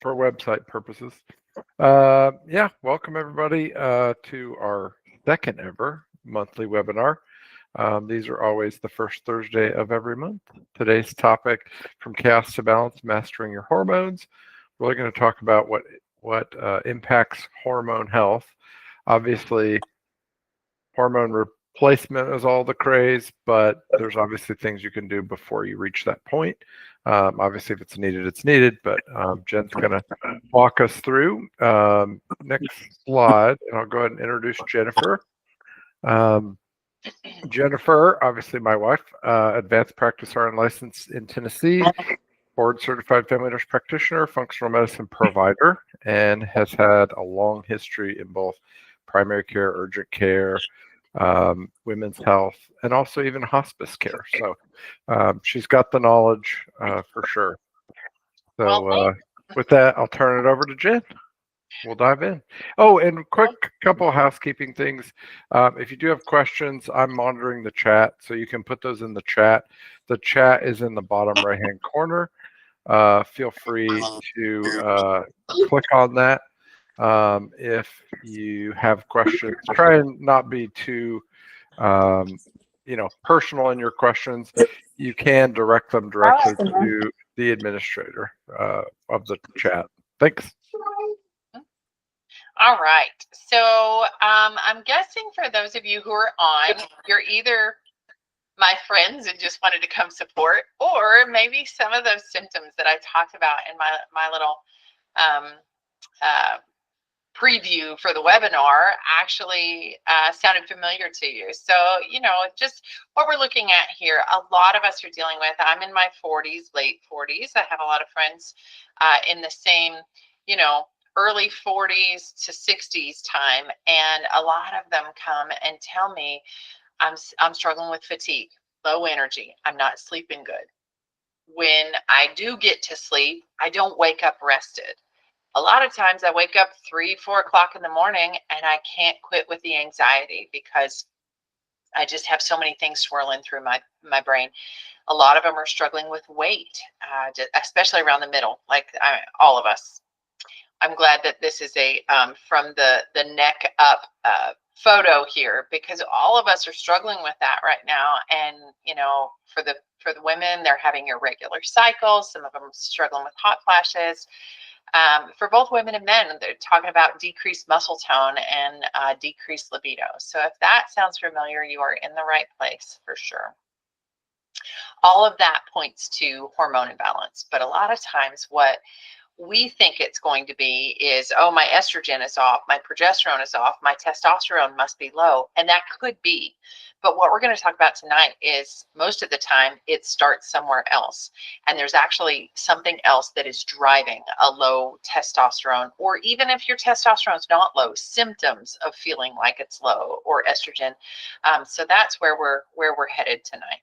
for website purposes. Yeah, welcome everybody to our second ever monthly webinar. These are always the first Thursday of every month. Today's topic, from chaos to balance, mastering your hormones. We're really going to talk about what impacts hormone health. Obviously, hormone replacement is all the craze, but there's obviously things you can do before you reach that point. Obviously, if it's needed, it's needed, but Jen's going to walk us through. Next slide, and I'll go ahead and introduce Jennifer. Jennifer, obviously my wife, advanced practice RN license in Tennessee, board certified family nurse practitioner, functional medicine provider, and has had a long history in both primary care, urgent care, women's health, and also even hospice care. So she's got the knowledge for sure. So with that, I'll turn it over to Jen. We'll dive in. Oh, and quick couple of housekeeping things. If you do have questions, I'm monitoring the chat, so you can put those in the chat. The chat is in the bottom right-hand corner. Feel free to click on that if you have questions. Try and not be too personal in your questions. You can direct them directly to the administrator of the chat. Thanks. All right. So I'm guessing for those of you who are on, you're either my friends and just wanted to come support, or maybe some of those symptoms that I talked about in my little preview for the webinar actually sounded familiar to you. So, just what we're looking at here, a lot of us are dealing with, I'm in my 40s, late 40s. I have a lot of friends in the same, early 40s to 60s time. And a lot of them come and tell me, I'm struggling with fatigue, low energy. I'm not sleeping good. When I do get to sleep, I don't wake up rested. A lot of times I wake up 3-4 o'clock in the morning and I can't quit with the anxiety because I just have so many things swirling through my brain. A lot of them are struggling with weight, especially around the middle, like all of us. I'm glad that this is a from the neck up photo here, because all of us are struggling with that right now. And for the women, they're having irregular cycles. Some of them are struggling with hot flashes. For both women and men, they're talking about decreased muscle tone and decreased libido. So if that sounds familiar, you are in the right place for sure. All of that points to hormone imbalance. But a lot of times what we think it's going to be is, oh, my estrogen is off, my progesterone is off, my testosterone must be low. And that could be. But what we're going to talk about tonight is most of the time it starts somewhere else. And there's actually something else that is driving a low testosterone, or even if your testosterone is not low, symptoms of feeling like it's low, or estrogen. So that's where we're headed tonight.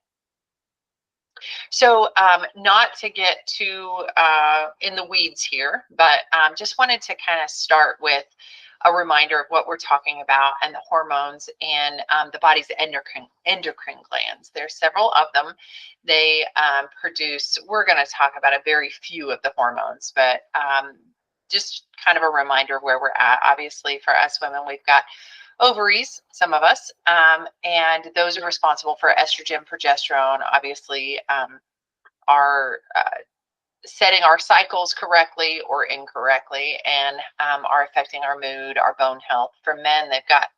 So not to get too in the weeds here, but just wanted to kind of start with a reminder of what we're talking about and the hormones and the body's endocrine glands. There's several of them. They produce, we're going to talk about a very few of the hormones, but just kind of a reminder of where we're at. Obviously, for us women, we've got ovaries, some of us, and those are responsible for estrogen, progesterone, obviously are setting our cycles correctly or incorrectly, and are affecting our mood, our bone health. For men, they've got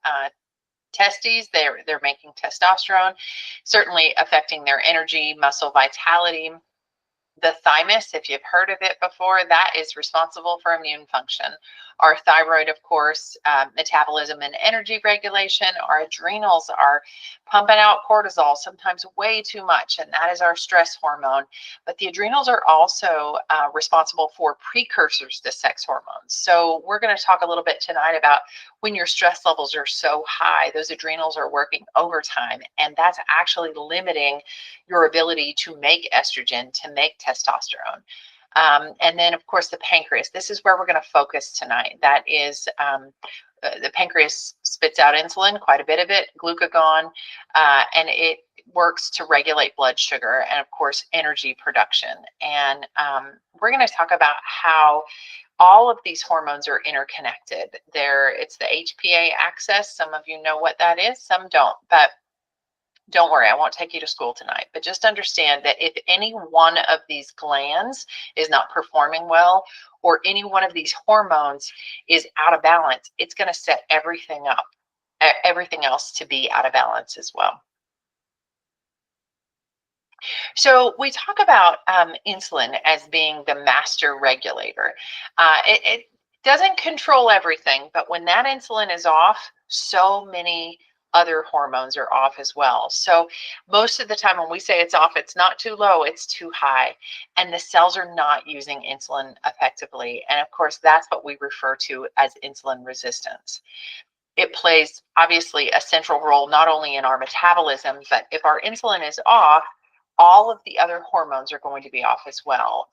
testes, they're making testosterone, certainly affecting their energy, muscle vitality. The thymus, if you've heard of it before, that is responsible for immune function. Our thyroid, of course, metabolism and energy regulation. Our adrenals are pumping out cortisol, sometimes way too much, and that is our stress hormone. But the adrenals are also responsible for precursors to sex hormones. So we're going to talk a little bit tonight about when your stress levels are so high, those adrenals are working overtime, and that's actually limiting your ability to make estrogen, to make testosterone. And then, of course, the pancreas. This is where we're going to focus tonight. That is, the pancreas spits out insulin, quite a bit of it, glucagon, and it works to regulate blood sugar and, of course, energy production. And we're going to talk about how all of these hormones are interconnected. It's the HPA axis. Some of you know what that is, some don't, but don't worry, I won't take you to school tonight. But just understand that if any one of these glands is not performing well, or any one of these hormones is out of balance, it's going to set everything up, everything else to be out of balance as well. So we talk about insulin as being the master regulator. It doesn't control everything, but when that insulin is off, so many other hormones are off as well. So most of the time when we say it's off, it's not too low, it's too high. And the cells are not using insulin effectively. And of course, that's what we refer to as insulin resistance. It plays obviously a central role not only in our metabolism, but if our insulin is off, all of the other hormones are going to be off as well.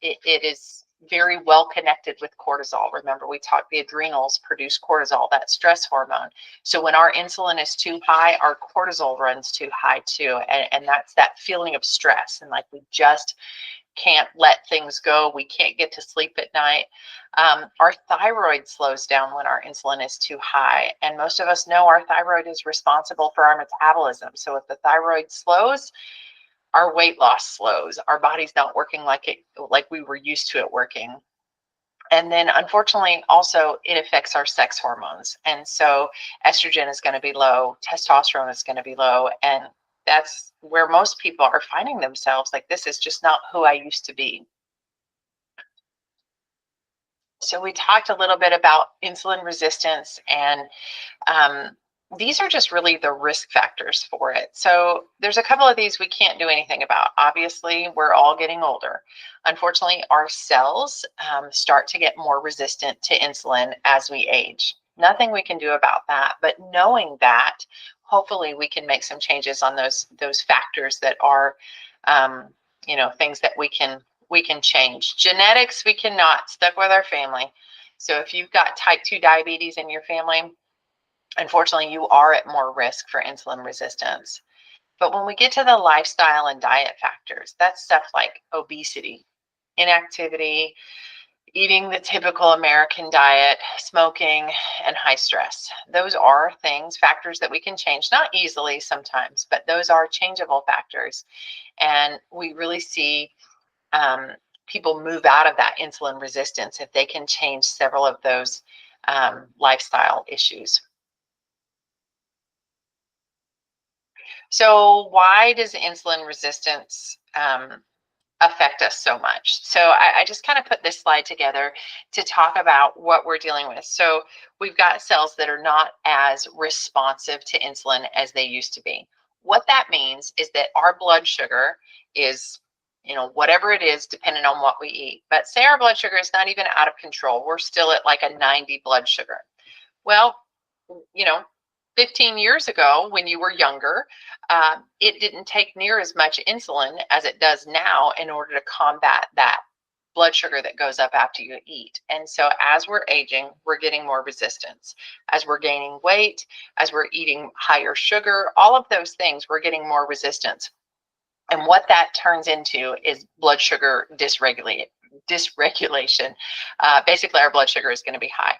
It is very well connected with cortisol. Remember, we talked the adrenals produce cortisol, that stress hormone. So when our insulin is too high, our cortisol runs too high too. And that's that feeling of stress. And like we just can't let things go. We can't get to sleep at night. Our thyroid slows down when our insulin is too high. And most of us know our thyroid is responsible for our metabolism. So if the thyroid slows, our weight loss slows. Our body's not working like we were used to it working. And then unfortunately, also it affects our sex hormones. And so estrogen is going to be low, testosterone is going to be low, and that's where most people are finding themselves like, this is just not who I used to be. So we talked a little bit about insulin resistance, and these are just really the risk factors for it. So there's a couple of these we can't do anything about. Obviously, we're all getting older. Unfortunately, our cells start to get more resistant to insulin as we age. Nothing we can do about that, but knowing that, hopefully we can make some changes on those factors that are, things that we can change. Genetics, we cannot, stuck with our family. So if you've got type 2 diabetes in your family, unfortunately, you are at more risk for insulin resistance. But when we get to the lifestyle and diet factors, that's stuff like obesity, inactivity, eating the typical American diet, smoking, and high stress. Those are factors that we can change, not easily sometimes, but those are changeable factors. And we really see people move out of that insulin resistance if they can change several of those lifestyle issues. So why does insulin resistance affect us so much? So I just kind of put this slide together to talk about what we're dealing with. So we've got cells that are not as responsive to insulin as they used to be. What that means is that our blood sugar is, whatever it is, depending on what we eat. But say our blood sugar is not even out of control. We're still at like a 90 blood sugar. Well, 15 years ago when you were younger, it didn't take near as much insulin as it does now in order to combat that blood sugar that goes up after you eat. And so as we're aging, we're getting more resistance. As we're gaining weight, as we're eating higher sugar, all of those things, we're getting more resistance. And what that turns into is blood sugar dysregulation. Basically, our blood sugar is going to be high.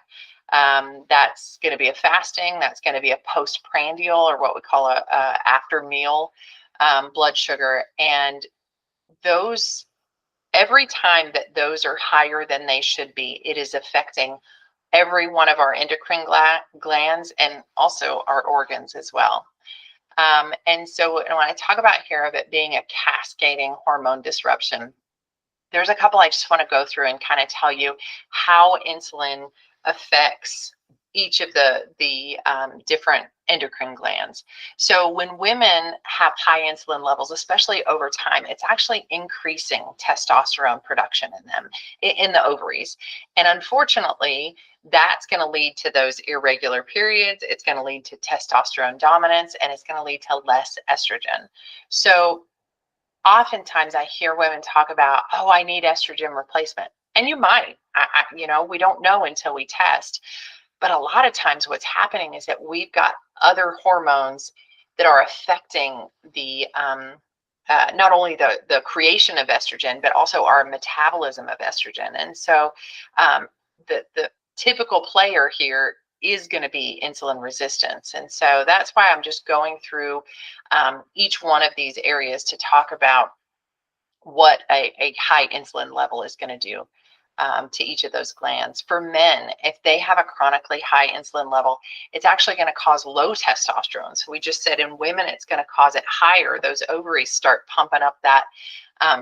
That's going to be a fasting. That's going to be a postprandial, or what we call a after meal blood sugar. And those, every time that those are higher than they should be, it is affecting every one of our endocrine glands and also our organs as well. And so when I talk about here of it being a cascading hormone disruption, there's a couple I just want to go through and kind of tell you how insulin affects each of the different endocrine glands. So when women have high insulin levels, especially over time, it's actually increasing testosterone production in them, in the ovaries. And unfortunately, that's going to lead to those irregular periods. It's going to lead to testosterone dominance, and it's going to lead to less estrogen. So oftentimes I hear women talk about, oh, I need estrogen replacement. And you might, we don't know until we test. But a lot of times what's happening is that we've got other hormones that are affecting the not only the creation of estrogen, but also our metabolism of estrogen. And so the typical player here is going to be insulin resistance. And so that's why I'm just going through each one of these areas to talk about what a high insulin level is going to do to each of those glands. For men, if they have a chronically high insulin level, it's actually going to cause low testosterone. So we just said in women, it's going to cause it higher. Those ovaries start pumping up that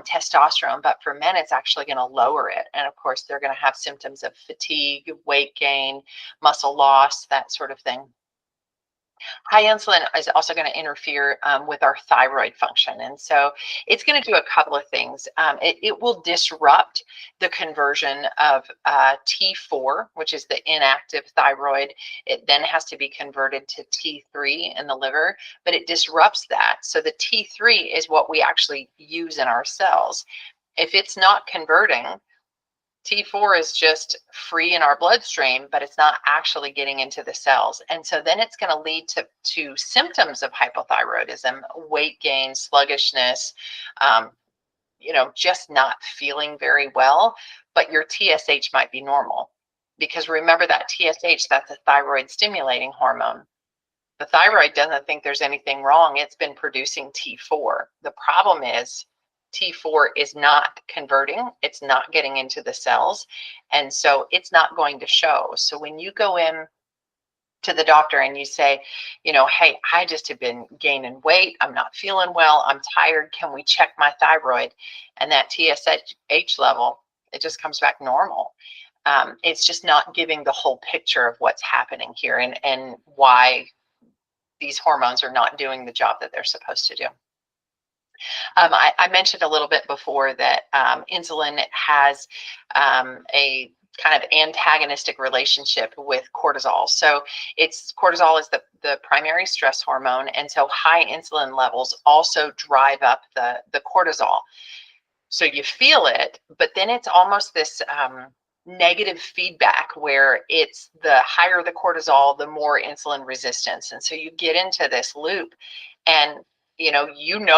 testosterone, but for men, it's actually going to lower it. And of course, they're going to have symptoms of fatigue, weight gain, muscle loss, that sort of thing. High insulin is also going to interfere with our thyroid function. And so it's going to do a couple of things. It will disrupt the conversion of T4, which is the inactive thyroid. It then has to be converted to T3 in the liver, but it disrupts that. So the T3 is what we actually use in our cells. If it's not converting, T4 is just free in our bloodstream, but it's not actually getting into the cells. And so then it's going to lead to symptoms of hypothyroidism, weight gain, sluggishness, just not feeling very well, but your TSH might be normal. Because remember that TSH, that's a thyroid stimulating hormone. The thyroid doesn't think there's anything wrong. It's been producing T4. The problem is T4 is not converting. It's not getting into the cells. And so it's not going to show. So when you go in to the doctor and you say, hey, I just have been gaining weight. I'm not feeling well. I'm tired. Can we check my thyroid? And that TSH level, it just comes back normal. It's just not giving the whole picture of what's happening here and why these hormones are not doing the job that they're supposed to do. I mentioned a little bit before that insulin has a kind of antagonistic relationship with cortisol. So cortisol is the primary stress hormone, and so high insulin levels also drive up the cortisol. So you feel it, but then it's almost this negative feedback where it's the higher the cortisol, the more insulin resistance. And so you get into this loop and you know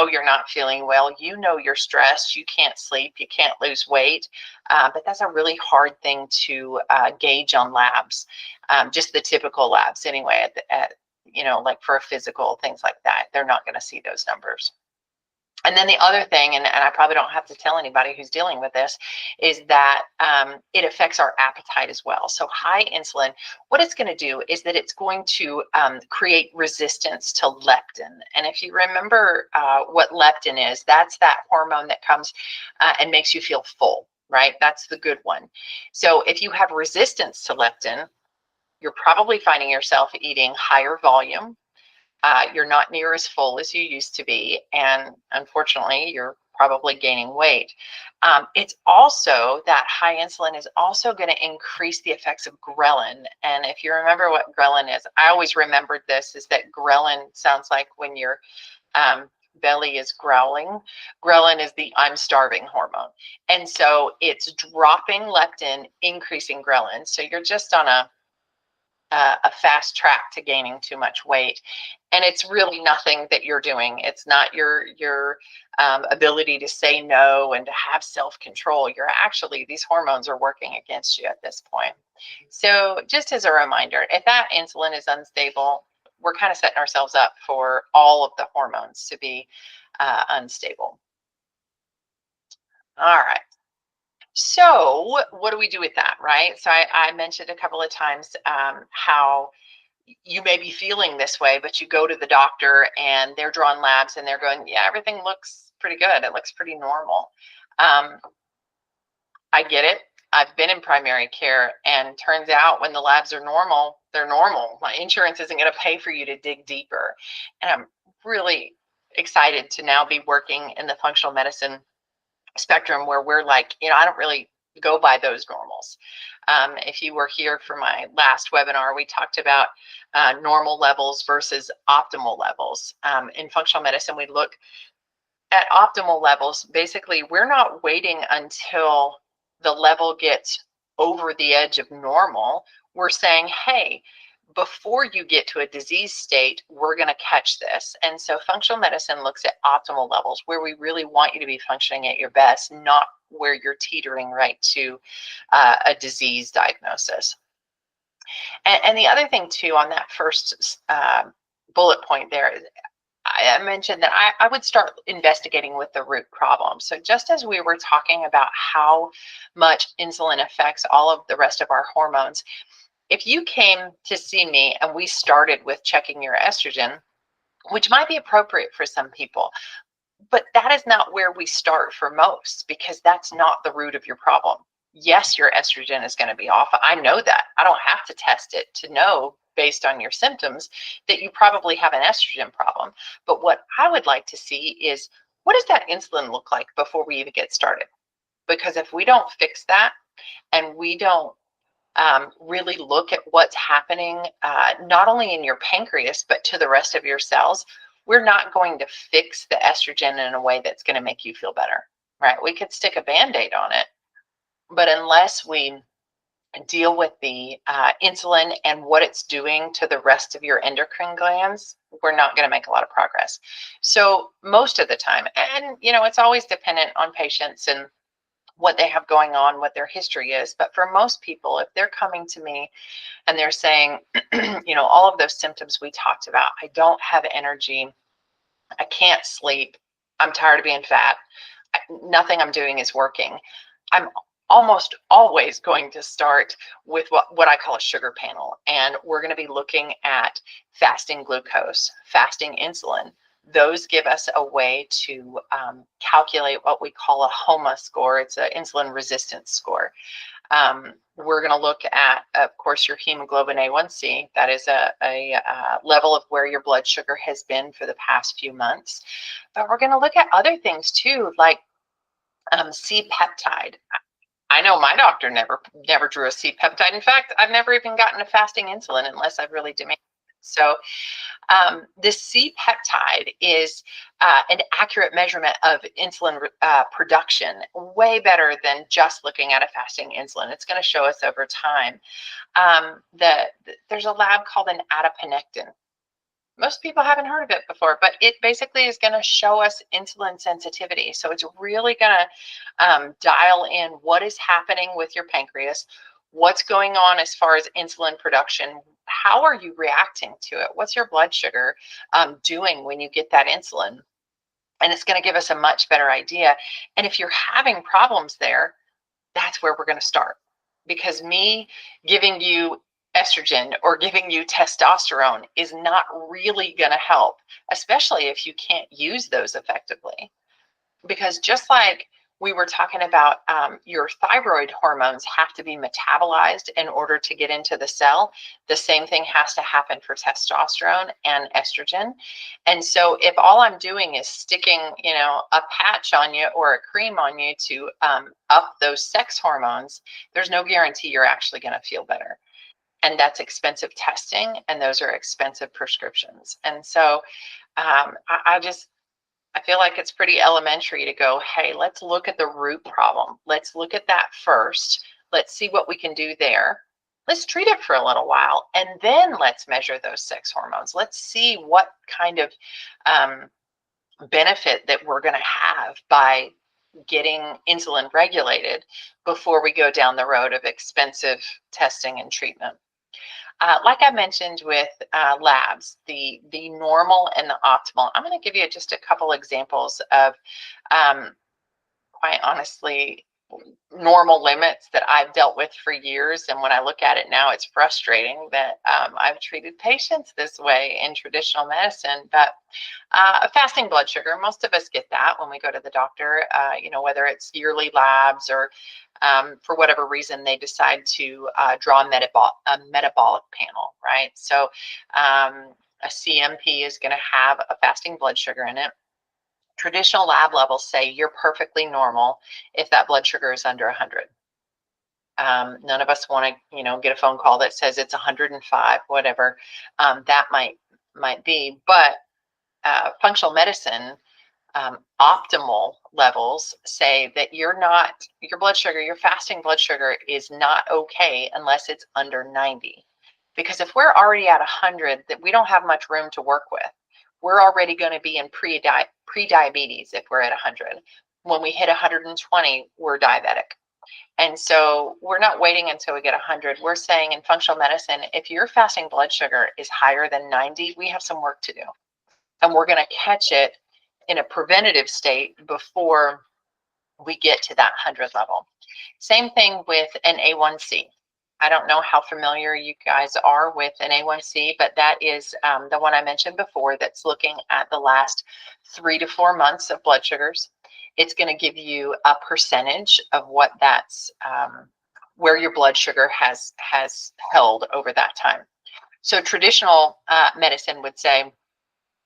you're not feeling well, you're stressed, you can't sleep, you can't lose weight, but that's a really hard thing to gauge on labs, just the typical labs anyway, at like for a physical, things like that, they're not going to see those numbers. And then the other thing, and I probably don't have to tell anybody who's dealing with this, is that it affects our appetite as well. So high insulin, what it's going to do is that it's going to create resistance to leptin. And if you remember what leptin is, that's that hormone that comes and makes you feel full, right? That's the good one. So if you have resistance to leptin, you're probably finding yourself eating higher volume. You're not near as full as you used to be, and unfortunately, you're probably gaining weight. It's also that high insulin is also going to increase the effects of ghrelin. And if you remember what ghrelin is, I always remembered this, is that ghrelin sounds like when your belly is growling. Ghrelin is the I'm starving hormone. And so it's dropping leptin, increasing ghrelin. So you're just on a fast track to gaining too much weight, and it's really nothing that you're doing. It's not your ability to say no and to have self-control. These hormones are working against you at this point. So just as a reminder, if that insulin is unstable, we're kind of setting ourselves up for all of the hormones to be unstable. All right. So what do we do with that, right? So I mentioned a couple of times how you may be feeling this way, but you go to the doctor and they're drawing labs and they're going, yeah, everything looks pretty good. It looks pretty normal. I get it. I've been in primary care, and turns out when the labs are normal, they're normal. My insurance isn't going to pay for you to dig deeper. And I'm really excited to now be working in the functional medicine spectrum where we're like, I don't really go by those normals. If you were here for my last webinar, we talked about normal levels versus optimal levels. In functional medicine, we look at optimal levels. Basically, we're not waiting until the level gets over the edge of normal. We're saying, hey, before you get to a disease state, we're going to catch this. And so functional medicine looks at optimal levels where we really want you to be functioning at your best, not where you're teetering right to a disease diagnosis. And the other thing too, on that first bullet point there, I mentioned that I would start investigating with the root problem. So just as we were talking about how much insulin affects all of the rest of our hormones, if you came to see me and we started with checking your estrogen, which might be appropriate for some people, but that is not where we start for most, because that's not the root of your problem. Yes, your estrogen is going to be off. I know that. I don't have to test it to know, based on your symptoms, that you probably have an estrogen problem. But what I would like to see is, what does that insulin look like before we even get started? Because if we don't fix that, and we don't really look at what's happening, not only in your pancreas, but to the rest of your cells, we're not going to fix the estrogen in a way that's going to make you feel better, right? We could stick a Band-Aid on it, but unless we deal with the insulin and what it's doing to the rest of your endocrine glands, we're not going to make a lot of progress. So most of the time, and it's always dependent on patients and what they have going on, what their history is. But for most people, if they're coming to me and they're saying, all of those symptoms we talked about, I don't have energy, I can't sleep, I'm tired of being fat, nothing I'm doing is working, I'm almost always going to start with what I call a sugar panel. And we're going to be looking at fasting glucose, fasting insulin. Those give us a way to calculate what we call a HOMA score. It's an insulin resistance score. We're going to look at, of course, your hemoglobin A1C. That is a level of where your blood sugar has been for the past few months. But we're going to look at other things too, like C-peptide. I know my doctor never drew a C-peptide. In fact, I've never even gotten a fasting insulin unless I've really demanded it. So this C-peptide is an accurate measurement of insulin production, way better than just looking at a fasting insulin. It's going to show us over time. There's a lab called an adiponectin. Most people haven't heard of it before, but it basically is going to show us insulin sensitivity. So it's really going to dial in what is happening with your pancreas, what's going on as far as insulin production, how are you reacting to it, what's your blood sugar doing when you get that insulin, and it's going to give us a much better idea. And if you're having problems there, that's where we're going to start, because me giving you estrogen or giving you testosterone is not really going to help, especially if you can't use those effectively. Because just like we were talking about, your thyroid hormones have to be metabolized in order to get into the cell. The same thing has to happen for testosterone and estrogen. And so if all I'm doing is sticking, a patch on you or a cream on you to up those sex hormones, there's no guarantee you're actually going to feel better. And that's expensive testing, and those are expensive prescriptions. And so I feel like it's pretty elementary to go, hey, let's look at the root problem. Let's look at that first. Let's see what we can do there. Let's treat it for a little while, and then let's measure those sex hormones. Let's see what kind of benefit that we're going to have by getting insulin regulated before we go down the road of expensive testing and treatment. Like I mentioned with labs, the normal and the optimal, I'm going to give you just a couple examples of, quite honestly, normal limits that I've dealt with for years. And when I look at it now, it's frustrating that I've treated patients this way in traditional medicine. But fasting blood sugar, most of us get that when we go to the doctor, whether it's yearly labs or for whatever reason they decide to draw a metabolic panel, right? So a CMP is going to have a fasting blood sugar in it. Traditional lab levels say you're perfectly normal if that blood sugar is under 100. None of us want to, get a phone call that says it's 105, whatever that might be. But functional medicine optimal levels say that your blood sugar, your fasting blood sugar is not okay unless it's under 90. Because if we're already at 100, that we don't have much room to work with. We're already going to be in pre-diabetes if we're at 100. When we hit 120, we're diabetic. And so we're not waiting until we get 100. We're saying in functional medicine, if your fasting blood sugar is higher than 90, we have some work to do. And we're going to catch it in a preventative state before we get to that 100 level. Same thing with an A1C. I don't know how familiar you guys are with an A1C, but that is the one I mentioned before that's looking at the last 3 to 4 months of blood sugars. It's going to give you a percentage of what that's where your blood sugar has held over that time. So traditional medicine would say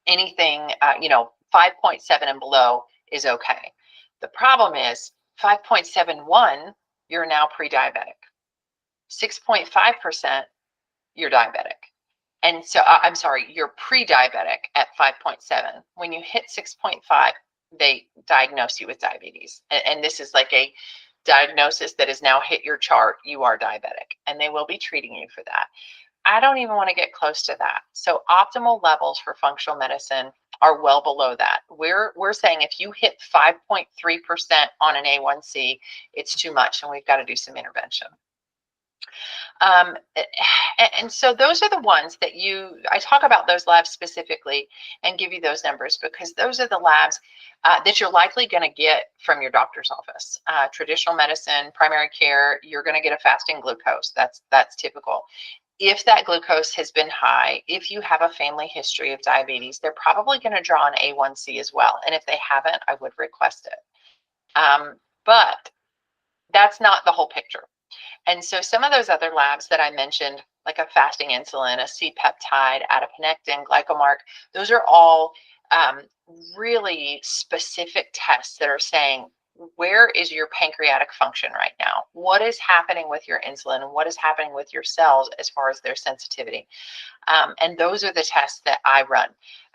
anything 5.7 and below is okay. The problem is 5.71, you're now pre-diabetic. 6.5%, you're diabetic. And so, I'm sorry, you're pre-diabetic at 5.7. When you hit 6.5, they diagnose you with diabetes. And this is like a diagnosis that has now hit your chart. You are diabetic, and they will be treating you for that. I don't even want to get close to that. So optimal levels for functional medicine are well below that. We're saying if you hit 5.3% on an A1C, it's too much, and we've got to do some intervention. And so those are the ones that I talk about those labs specifically and give you those numbers because those are the labs that you're likely going to get from your doctor's office. Traditional medicine, primary care, you're going to get a fasting glucose. That's typical. If that glucose has been high, if you have a family history of diabetes, they're probably going to draw an A1C as well. And if they haven't, I would request it. But that's not the whole picture. And so some of those other labs that I mentioned, like a fasting insulin, a C-peptide, adiponectin, glycomark, those are all really specific tests that are saying, where is your pancreatic function right now? What is happening with your insulin? What is happening with your cells as far as their sensitivity? And those are the tests that I run.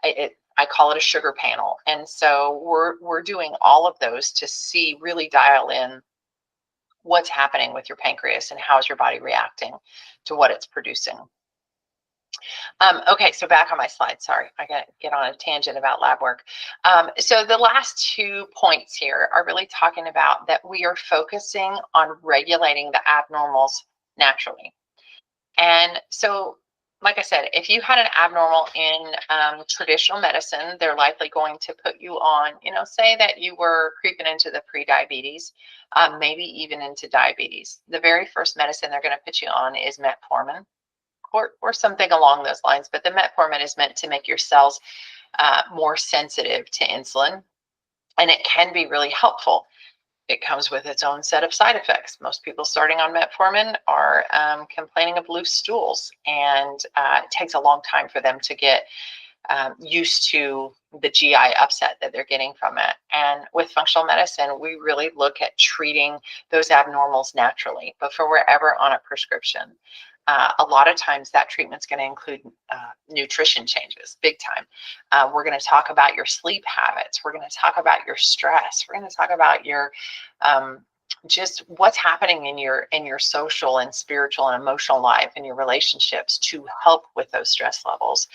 I call it a sugar panel. And so we're doing all of those to see, really dial in what's happening with your pancreas and how's your body reacting to what it's producing. Okay, so back on my slide. Sorry, I got to get on a tangent about lab work. So the last 2 points here are really talking about that we are focusing on regulating the abnormals naturally. And so, like I said, if you had an abnormal in traditional medicine, they're likely going to put you on, say that you were creeping into the pre-diabetes, maybe even into diabetes. The very first medicine they're going to put you on is metformin or something along those lines. But the metformin is meant to make your cells more sensitive to insulin, and it can be really helpful. It comes with its own set of side effects. Most people starting on metformin are complaining of loose stools, and it takes a long time for them to get used to the GI upset that they're getting from it. And with functional medicine, we really look at treating those abnormals naturally, but if we're ever on a prescription. A lot of times that treatment's going to include nutrition changes, big time. We're going to talk about your sleep habits. We're going to talk about your stress. We're going to talk about your just what's happening in your social and spiritual and emotional life and your relationships to help with those stress levels.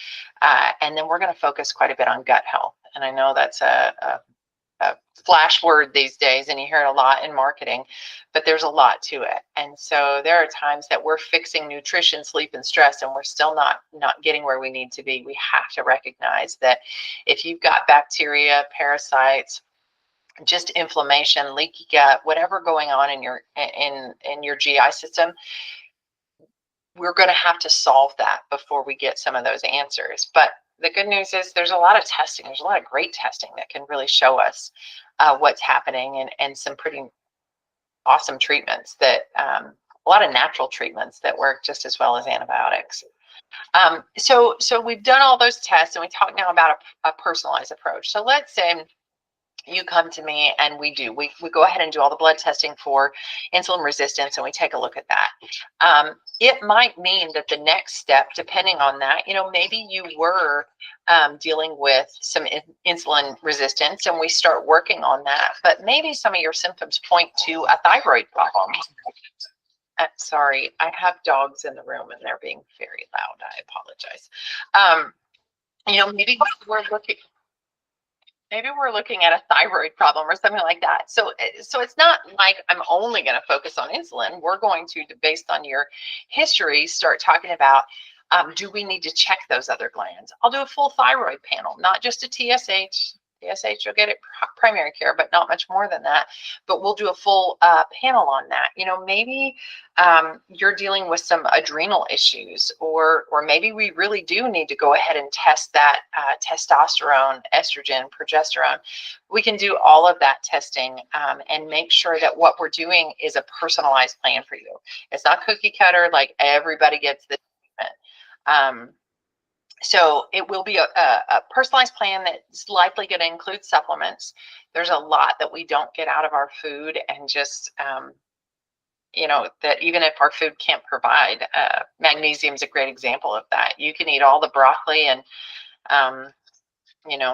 And then we're going to focus quite a bit on gut health. And I know that's a flash word these days, and you hear it a lot in marketing, but there's a lot to it. And so there are times that we're fixing nutrition, sleep, and stress, and we're still not getting where we need to be. We have to recognize that if you've got bacteria, parasites, just inflammation, leaky gut, whatever going on in your GI system, we're going to have to solve that before we get some of those answers. But the good news is there's a lot of testing. There's a lot of great testing that can really show us what's happening, and some pretty awesome treatments that a lot of natural treatments that work just as well as antibiotics. So we've done all those tests, and we talk now about a personalized approach. So let's say you come to me and we go ahead and do all the blood testing for insulin resistance, and we take a look at that. It might mean that the next step, depending on that, maybe you were dealing with some insulin resistance, and we start working on that, but maybe some of your symptoms point to a thyroid problem. Sorry, I have dogs in the room and they're being very loud. I apologize. Maybe we're looking at a thyroid problem or something like that. So it's not like I'm only going to focus on insulin. We're going to, based on your history, start talking about, do we need to check those other glands? I'll do a full thyroid panel, not just a TSH. TSH, you'll get it primary care, but not much more than that. But we'll do a full panel on that. Maybe you're dealing with some adrenal issues, or maybe we really do need to go ahead and test that testosterone, estrogen, progesterone. We can do all of that testing and make sure that what we're doing is a personalized plan for you. It's not cookie cutter, like everybody gets this treatment. So it will be a personalized plan that's likely going to include supplements. There's a lot that we don't get out of our food, and just, that even if our food can't provide, magnesium is a great example of that. You can eat all the broccoli and,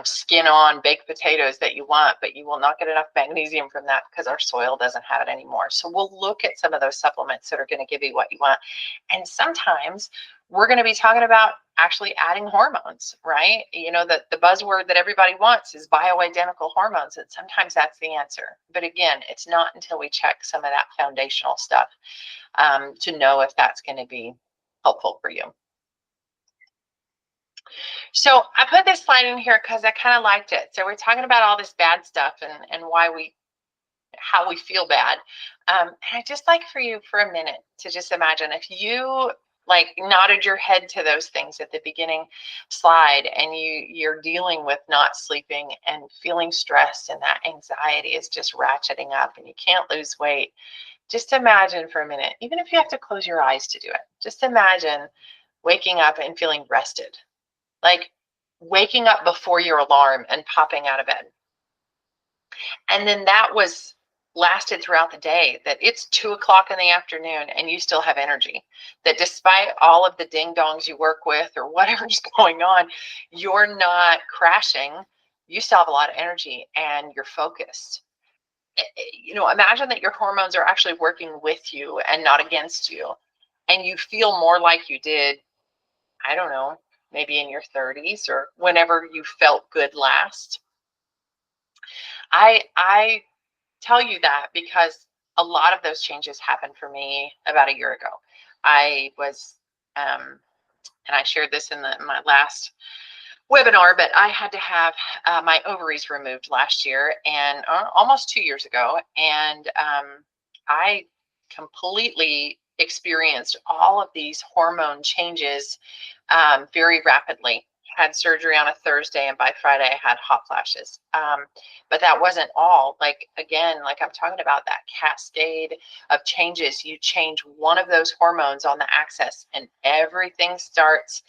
skin on baked potatoes that you want, but you will not get enough magnesium from that because our soil doesn't have it anymore. So we'll look at some of those supplements that are going to give you what you want. And sometimes we're going to be talking about actually adding hormones, right? The buzzword that everybody wants is bioidentical hormones, and sometimes that's the answer. But again, it's not until we check some of that foundational stuff to know if that's going to be helpful for you. So I put this slide in here because I kind of liked it. So we're talking about all this bad stuff and how we feel bad. And I'd just like for you for a minute to just imagine if you nodded your head to those things at the beginning slide, and you're dealing with not sleeping and feeling stressed, and that anxiety is just ratcheting up and you can't lose weight. Just imagine for a minute, even if you have to close your eyes to do it, just imagine waking up and feeling rested. Like waking up before your alarm and popping out of bed. And then that lasted throughout the day, that it's 2:00 in the afternoon and you still have energy, that despite all of the ding dongs you work with or whatever's going on, you're not crashing. You still have a lot of energy and you're focused. Imagine that your hormones are actually working with you and not against you. And you feel more like you did, I don't know, maybe in your 30s or whenever you felt good last. I tell you that because a lot of those changes happened for me about a year ago. I was, and I shared this in my last webinar, but I had to have my ovaries removed last year, and almost 2 years ago. And I completely experienced all of these hormone changes very rapidly. Had surgery on a Thursday, and by Friday I had hot flashes. But that wasn't all. Again, I'm talking about that cascade of changes. You change one of those hormones on the axis and everything starts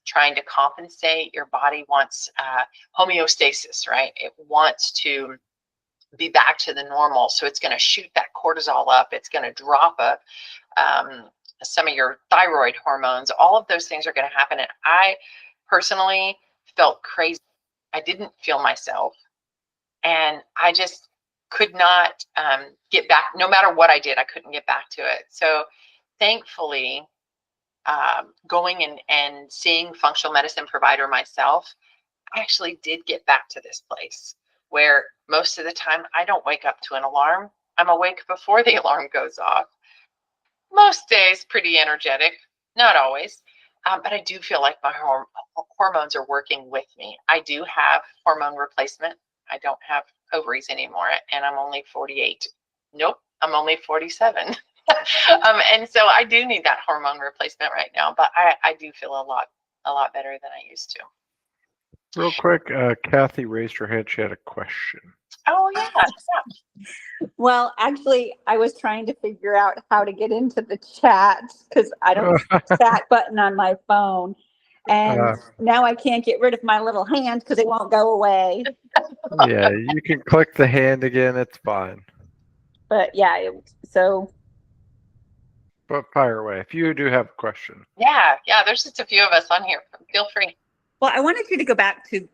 trying to compensate. Your body wants homeostasis, right? It wants to be back to the normal. So it's going to shoot that cortisol up. It's going to drop up some of your thyroid hormones. All of those things are going to happen. And I personally felt crazy. I didn't feel myself. And I just could not get back. No matter what I did, I couldn't get back to it. So thankfully, going and seeing functional medicine provider myself, I actually did get back to this place where most of the time I don't wake up to an alarm. I'm awake before the alarm goes off. Most days pretty energetic, not always, but I do feel like my hormones are working with me. I do have hormone replacement. I don't have ovaries anymore, and I'm only 48. Nope, I'm only 47. And so I do need that hormone replacement right now, but I do feel a lot better than I used to. Real quick, Kathy raised her hand. She had a question. Oh, yeah. Well, actually, I was trying to figure out how to get into the chat because I don't see the chat button on my phone. And now I can't get rid of my little hand because it won't go away. Yeah, you can click the hand again. It's fine. But yeah, But fire away if you do have a question. Yeah, there's just a few of us on here. Feel free. Well, I wanted you to go back to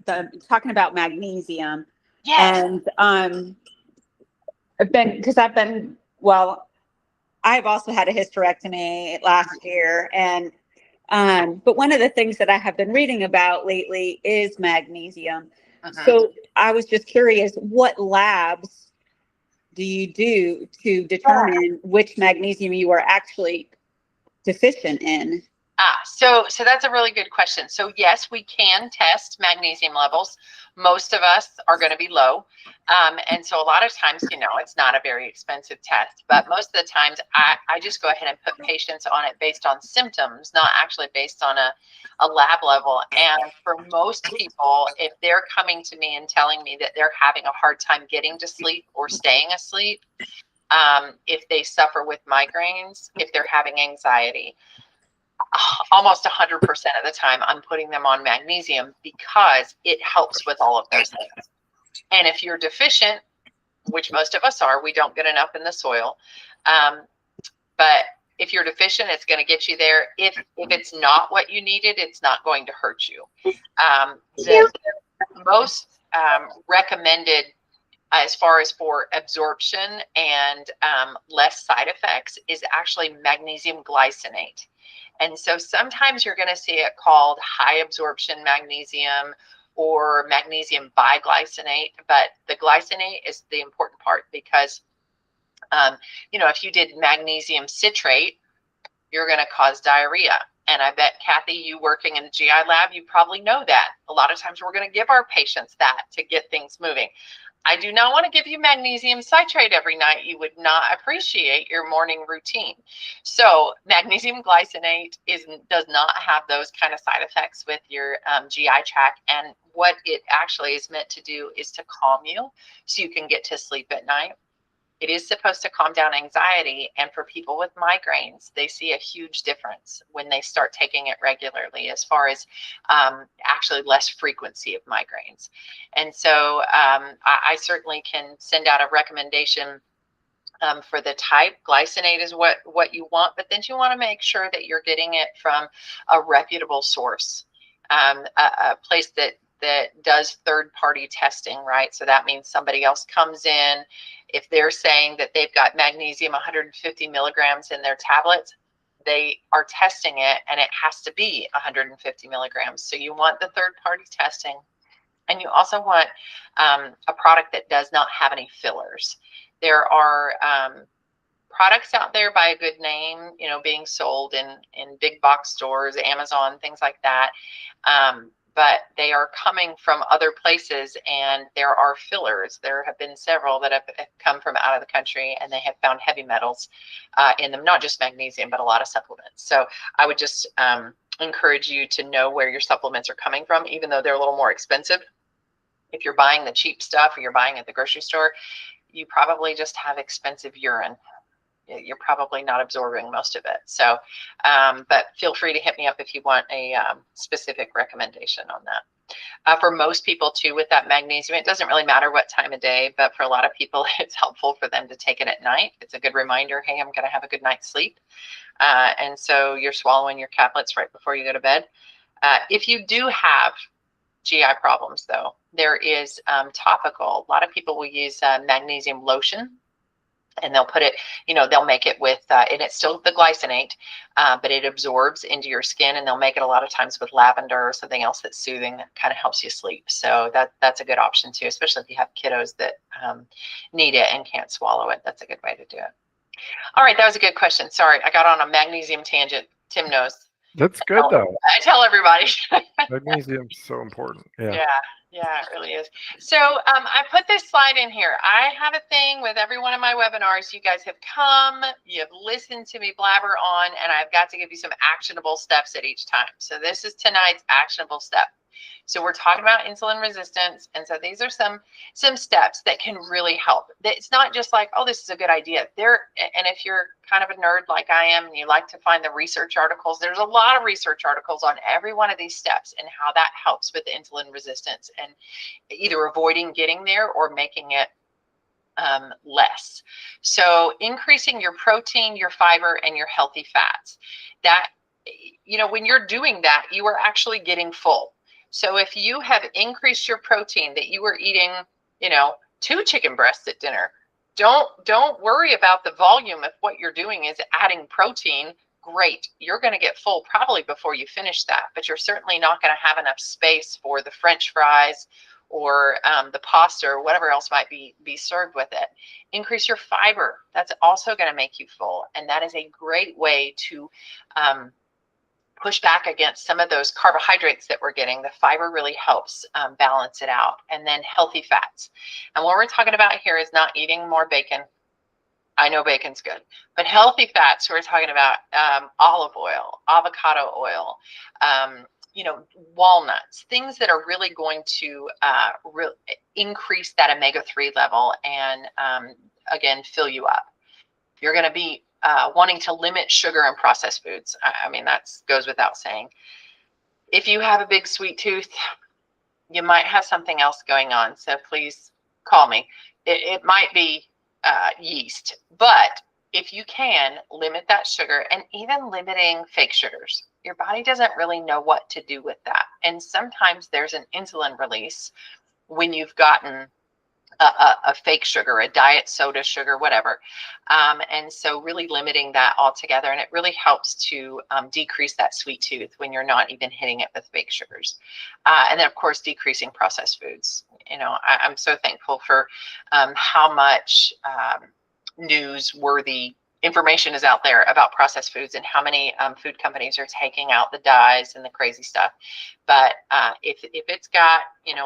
talking about magnesium. Yes. And I've I've also had a hysterectomy last year, and but one of the things that I have been reading about lately is magnesium. So I was just curious, what labs do you do to determine which magnesium you are actually deficient in? So that's a really good question. So yes, we can test magnesium levels. Most of us are going to be low. And so a lot of times, it's not a very expensive test, but most of the times I just go ahead and put patients on it based on symptoms, not actually based on a lab level. And for most people, if they're coming to me and telling me that they're having a hard time getting to sleep or staying asleep, if they suffer with migraines, if they're having anxiety, almost 100% of the time I'm putting them on magnesium because it helps with all of those things. And if you're deficient, which most of us are, we don't get enough in the soil. But if you're deficient, it's going to get you there. If it's not what you needed, it's not going to hurt you. The most recommended as far as for absorption and less side effects is actually magnesium glycinate. And so sometimes you're going to see it called high absorption magnesium or magnesium biglycinate, but the glycinate is the important part because, if you did magnesium citrate, you're going to cause diarrhea. And I bet, Kathy, you working in the GI lab, you probably know that. A lot of times we're going to give our patients that to get things moving. I do not want to give you magnesium citrate every night. You would not appreciate your morning routine. So magnesium glycinate does not have those kind of side effects with your GI tract. And what it actually is meant to do is to calm you so you can get to sleep at night. It is supposed to calm down anxiety. And for people with migraines, they see a huge difference when they start taking it regularly as far as actually less frequency of migraines. And so I certainly can send out a recommendation for the type. Glycinate is what you want, but then you want to make sure that you're getting it from a reputable source, a place that does third-party testing, right? So that means somebody else comes in. If they're saying that they've got magnesium 150 milligrams in their tablets, they are testing it and it has to be 150 milligrams. So you want the third-party testing. And you also want a product that does not have any fillers. There are products out there by a good name, being sold in big box stores, Amazon, things like that. But they are coming from other places and there are fillers. There have been several that have come from out of the country and they have found heavy metals in them, not just magnesium, but a lot of supplements. So I would just encourage you to know where your supplements are coming from, even though they're a little more expensive. If you're buying the cheap stuff or you're buying at the grocery store, you probably just have expensive urine. You're probably not absorbing most of it. So, but feel free to hit me up if you want a specific recommendation on that. For most people too, with that magnesium, it doesn't really matter what time of day, but for a lot of people, it's helpful for them to take it at night. It's a good reminder, hey, I'm going to have a good night's sleep. And so you're swallowing your caplets right before you go to bed. If you do have GI problems though, there is topical. A lot of people will use magnesium lotion. And they'll put it, they'll make it with, and it's still the glycinate, but it absorbs into your skin, and they'll make it a lot of times with lavender or something else that's soothing that kind of helps you sleep. So that's a good option too, especially if you have kiddos that need it and can't swallow it. That's a good way to do it. All right, that was a good question. Sorry, I got on a magnesium tangent. Tim knows. That's good though. I tell everybody. Magnesium's so important. Yeah, it really is. So I put this slide in here. I have a thing with every one of my webinars. You guys have come, you have listened to me blabber on, and I've got to give you some actionable steps at each time. So this is tonight's actionable step. So we're talking about insulin resistance. And so these are some steps that can really help. It's not just like, oh, this is a good idea. And if you're kind of a nerd like I am and you like to find the research articles, there's a lot of research articles on every one of these steps and how that helps with insulin resistance and either avoiding getting there or making it less. So increasing your protein, your fiber, and your healthy fats. That, when you're doing that, you are actually getting full. So if you have increased your protein, that you were eating, 2 chicken breasts at dinner, don't worry about the volume. If what you're doing is adding protein, great. You're going to get full probably before you finish that, but you're certainly not going to have enough space for the French fries or the pasta or whatever else might be served with it. Increase your fiber. That's also going to make you full, and that is a great way to push back against some of those carbohydrates that we're getting. The fiber really helps balance it out. And then healthy fats. And what we're talking about here is not eating more bacon. I know bacon's good, but healthy fats, we're talking about olive oil, avocado oil, walnuts, things that are really going to increase that omega-3 level and, again, fill you up. You're going to be wanting to limit sugar and processed foods. I mean, that goes without saying. If you have a big sweet tooth, you might have something else going on. So please call me. It might be yeast, but if you can limit that sugar, and even limiting fake sugars, your body doesn't really know what to do with that. And sometimes there's an insulin release when you've gotten a fake sugar, a diet soda sugar, whatever. And so really limiting that altogether. And it really helps to decrease that sweet tooth when you're not even hitting it with fake sugars. And then, of course, decreasing processed foods. I'm so thankful for how much newsworthy information is out there about processed foods and how many food companies are taking out the dyes and the crazy stuff. But if it's got,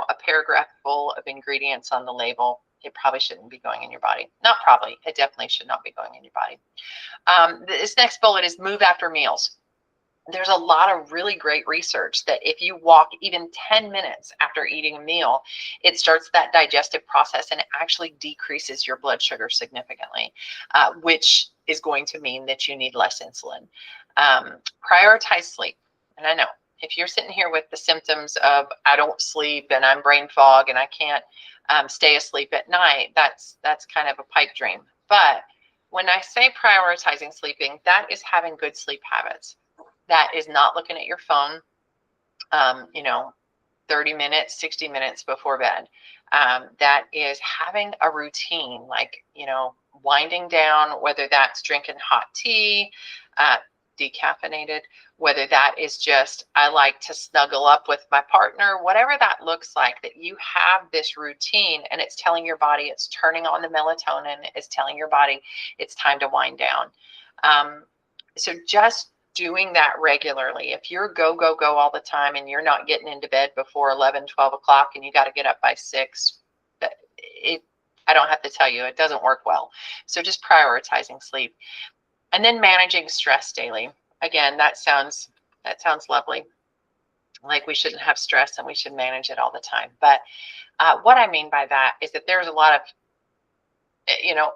a paragraph full of ingredients on the label, it probably shouldn't be going in your body. Not probably, it definitely should not be going in your body. This next bullet is move after meals. There's a lot of really great research that if you walk even 10 minutes after eating a meal, it starts that digestive process and it actually decreases your blood sugar significantly, which is going to mean that you need less insulin. Prioritize sleep. And I know if you're sitting here with the symptoms of I don't sleep and I'm brain fog and I can't stay asleep at night, that's kind of a pipe dream. But when I say prioritizing sleeping, that is having good sleep habits. That is not looking at your phone, 30 minutes, 60 minutes before bed. That is having a routine, like, winding down, whether that's drinking hot tea, decaffeinated, whether that is just, I like to snuggle up with my partner, whatever that looks like, that you have this routine and it's telling your body, it's turning on the melatonin, it's telling your body it's time to wind down. So just doing that regularly. If you're go all the time and you're not getting into bed before 11, 12 o'clock and you got to get up by 6, I don't have to tell you, it doesn't work well. So just prioritizing sleep. And then managing stress daily. Again, that sounds lovely. Like we shouldn't have stress and we should manage it all the time. But what I mean by that is that there's a lot of,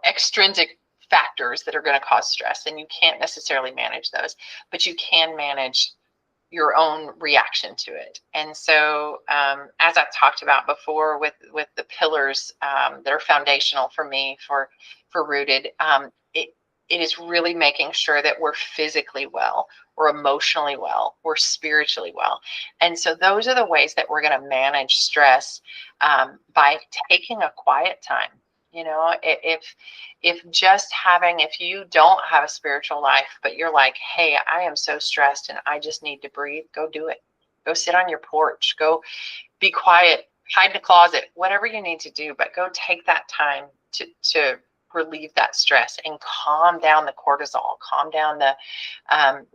extrinsic factors that are going to cause stress, and you can't necessarily manage those, but you can manage your own reaction to it. And so, as I've talked about before, with the pillars that are foundational for me for Rooted, it is really making sure that we're physically well, we're emotionally well, we're spiritually well. And so those are the ways that we're going to manage stress by taking a quiet time. If you don't have a spiritual life, but you're like, hey, I am so stressed and I just need to breathe, go do it. Go sit on your porch, go be quiet, hide in a closet, whatever you need to do, but go take that time to relieve that stress and calm down the cortisol, calm down the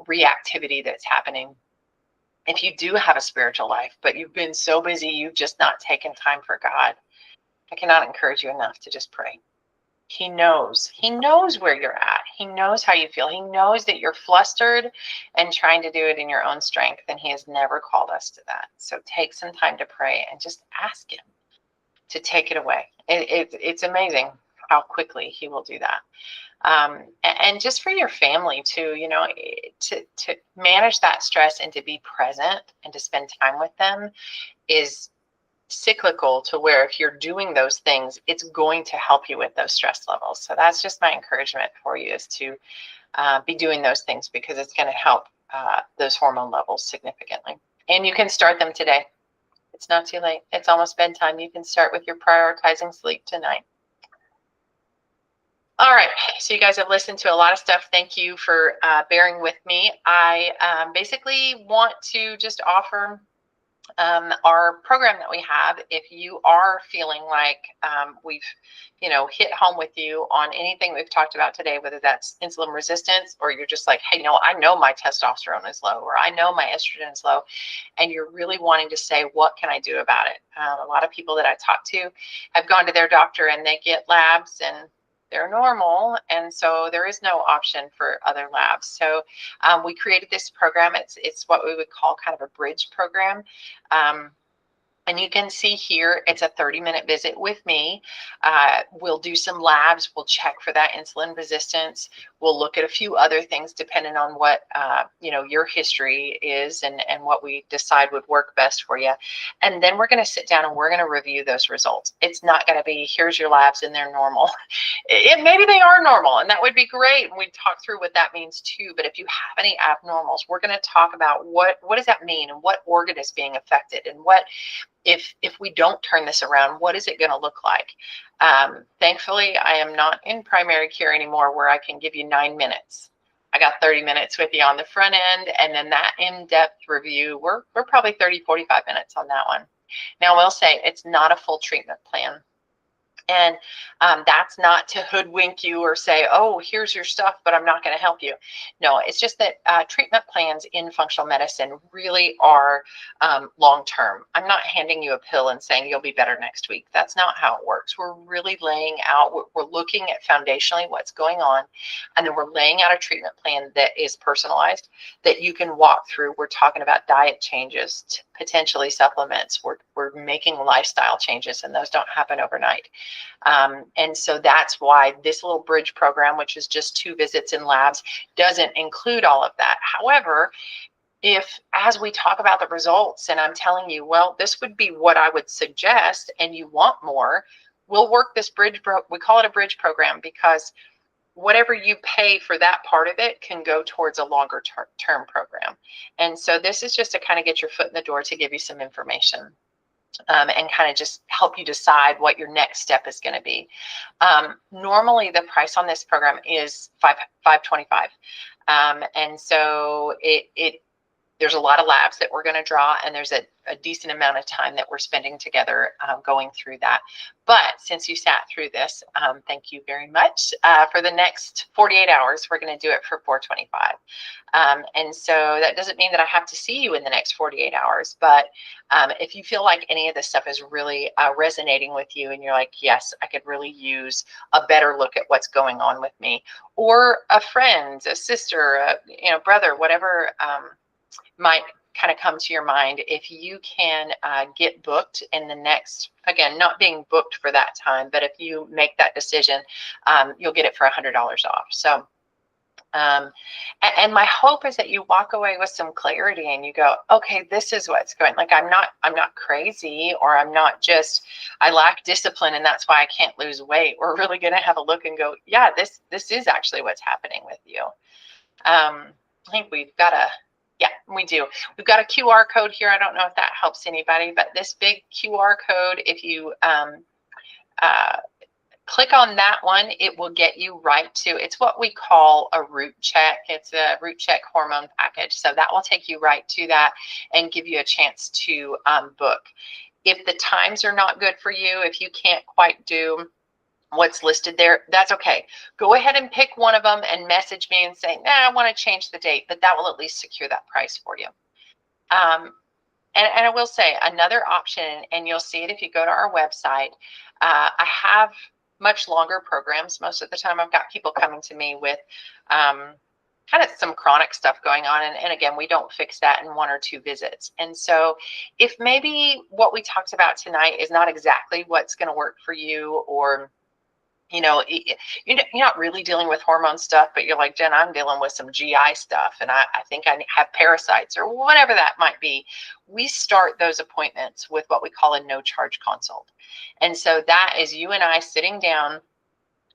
reactivity that's happening. If you do have a spiritual life, but you've been so busy, you've just not taken time for God, I cannot encourage you enough to just pray. He knows where you're at. He knows how you feel. He knows that you're flustered and trying to do it in your own strength, and he has never called us to that. So take some time to pray and just ask him to take it away. It's amazing how quickly he will do that. And just for your family too, to manage that stress and to be present and to spend time with them is cyclical, to where if you're doing those things, it's going to help you with those stress levels. So that's just my encouragement for you, is to be doing those things, because it's going to help those hormone levels significantly. And you can start them today. It's not too late. It's almost bedtime. You can start with your prioritizing sleep tonight. All right, so you guys have listened to a lot of stuff. Thank you for bearing with me. I basically want to just offer our program that we have. If you are feeling like we've, hit home with you on anything we've talked about today, whether that's insulin resistance, or you're just like, hey, no, I know my testosterone is low, or I know my estrogen is low, and you're really wanting to say, what can I do about it? A lot of people that I talk to have gone to their doctor and they get labs and they're normal, and so there is no option for other labs. So we created this program. It's what we would call kind of a bridge program. And you can see here, it's a 30-minute visit with me. We'll do some labs. We'll check for that insulin resistance. We'll look at a few other things depending on what, your history is and what we decide would work best for you. And then we're going to sit down and we're going to review those results. It's not going to be, here's your labs and they're normal. Maybe they are normal, and that would be great. And we'd talk through what that means too. But if you have any abnormals, we're going to talk about what does that mean, and what organ is being affected, and what, if we don't turn this around, what is it going to look like? Thankfully, I am not in primary care anymore where I can give you 9 minutes. I got 30 minutes with you on the front end, and then that in-depth review, we're probably 30, 45 minutes on that one. Now, I will say it's not a full treatment plan. And that's not to hoodwink you or say, oh, here's your stuff, but I'm not going to help you. No, it's just that treatment plans in functional medicine really are long-term. I'm not handing you a pill and saying you'll be better next week. That's not how it works. We're really laying out, we're looking at foundationally what's going on, and then we're laying out a treatment plan that is personalized, that you can walk through. We're talking about diet changes, potentially supplements. We're making lifestyle changes, and those don't happen overnight. And so that's why this little bridge program, which is just 2 visits and labs, doesn't include all of that. However, if as we talk about the results and I'm telling you, well, this would be what I would suggest, and you want more, we'll work this bridge. We call it a bridge program because whatever you pay for that part of it can go towards a longer term program. And so this is just to kind of get your foot in the door, to give you some information. And kind of just help you decide what your next step is going to be. Normally, the price on this program is $525, and so there's a lot of labs that we're going to draw, and there's a decent amount of time that we're spending together going through that. But since you sat through this, thank you very much. For the next 48 hours, we're going to do it for $425. And so that doesn't mean that I have to see you in the next 48 hours. But if you feel like any of this stuff is really resonating with you, and you're like, yes, I could really use a better look at what's going on with me, or a friend, a sister, brother, whatever might kind of come to your mind, if you can get booked in the next, again, not being booked for that time, but if you make that decision, you'll get it for $100 off. So, and my hope is that you walk away with some clarity and you go, okay, this is what's going, like, I'm not crazy, or I'm not just, I lack discipline and that's why I can't lose weight. We're really going to have a look and go, yeah, this is actually what's happening with you. I think we've got a, yeah, we do. We've got a QR code here. I don't know if that helps anybody, but this big QR code, if you click on that one, it will get you right to, it's what we call a root check. It's a root check hormone package. So that will take you right to that and give you a chance to book. If the times are not good for you, if you can't quite do what's listed there, that's okay. Go ahead and pick one of them and message me and say, nah, I want to change the date, but that will at least secure that price for you. And I will say another option, and you'll see it if you go to our website, I have much longer programs. Most of the time I've got people coming to me with kind of some chronic stuff going on. And again, we don't fix that in 1 or 2 visits. And so if maybe what we talked about tonight is not exactly what's going to work for you, or you're not really dealing with hormone stuff, but you're like, Jen, I'm dealing with some GI stuff, and I think I have parasites, or whatever that might be. We start those appointments with what we call a no-charge consult. And so that is you and I sitting down.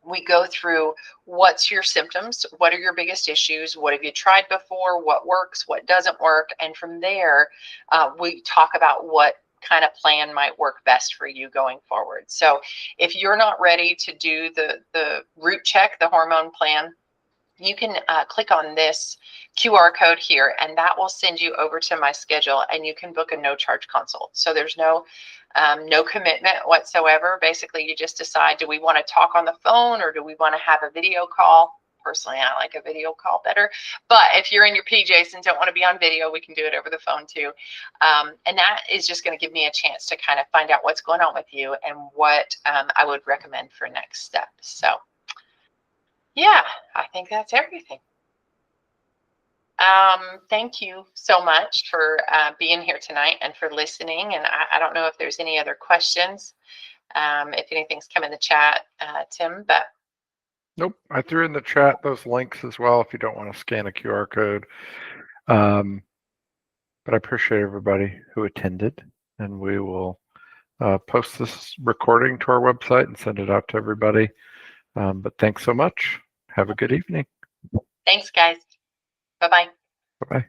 We go through, what's your symptoms? What are your biggest issues? What have you tried before? What works? What doesn't work? And from there, we talk about what kind of plan might work best for you going forward. So if you're not ready to do the root check, the hormone plan, you can click on this QR code here, and that will send you over to my schedule, and you can book a no charge consult. So there's no commitment whatsoever. Basically, you just decide, do we want to talk on the phone or do we want to have a video call? Personally, I like a video call better. But if you're in your PJs and don't want to be on video, we can do it over the phone too. And that is just going to give me a chance to kind of find out what's going on with you and what I would recommend for next steps. So yeah, I think that's everything. Thank you so much for being here tonight and for listening. And I don't know if there's any other questions, if anything's come in the chat, Tim, but. Nope. I threw in the chat those links as well if you don't want to scan a QR code. But I appreciate everybody who attended, and we will post this recording to our website and send it out to everybody. But thanks so much. Have a good evening. Thanks, guys. Bye-bye. Bye-bye.